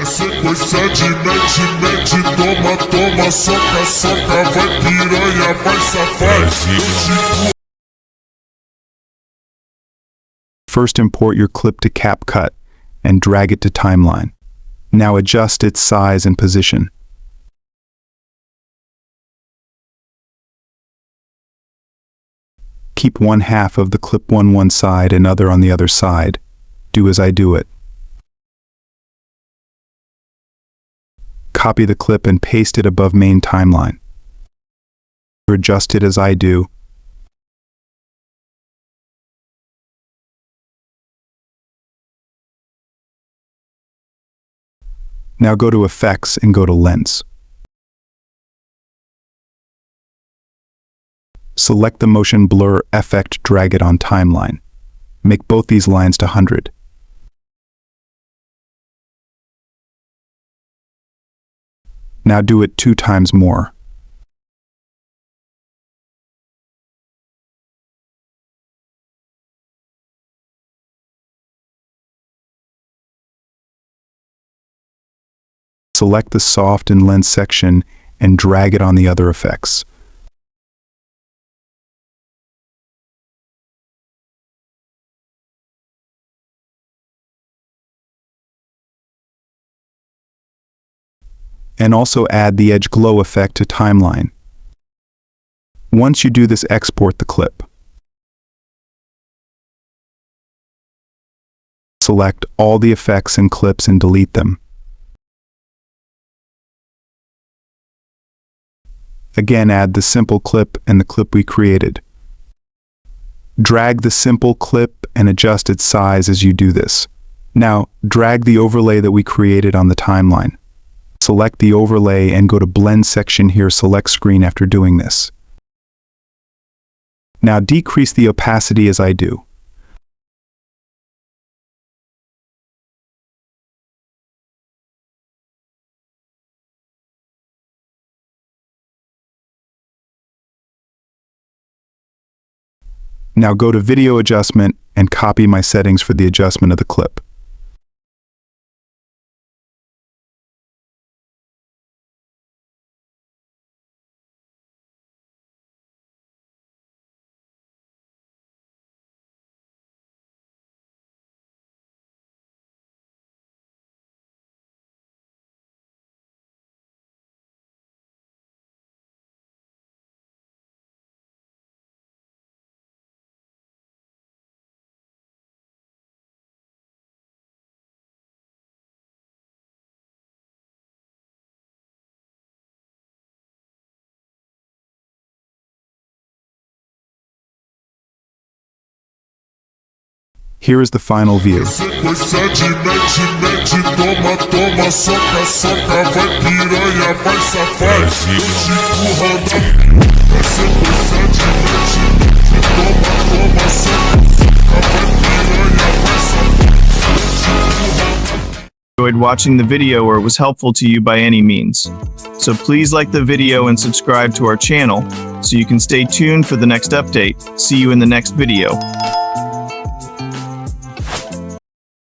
Sequência de mete, toma, toma, soca, soca, vai piranha, mais safada. First import your clip to CapCut and drag it to timeline. Now adjust its size and position. Keep one half of the clip on one side and other on the other side. Do as I do it. Copy the clip and paste it above main timeline. Adjust it as I do. Now go to Effects and go to Lens. Select the motion blur effect, drag it on timeline. Make both these lines to 100. Now do it 2 times more. Select the soft and lens section and drag it on the other effects. And also add the edge glow effect to timeline. Once you do this, export the clip. Select all the effects and clips and delete them. Again, add the simple clip and the clip we created. Drag the simple clip and adjust its size as you do this. Now, drag the overlay that we created on the timeline. Select the overlay and go to Blend section here, select Screen after doing this. Now decrease the opacity as I do. Now go to Video Adjustment and copy my settings for the adjustment of the clip. Here is the final view. Sequência de mete, toma, toma, soca, soca, vai piranha, mais safada. Sequência de mete, toma, toma, soca, soca, vai piranha, mais safada. Enjoyed watching the video or it was helpful to you by any means. So please like the video and subscribe to our channel so you can stay tuned for the next update. See you in the next video.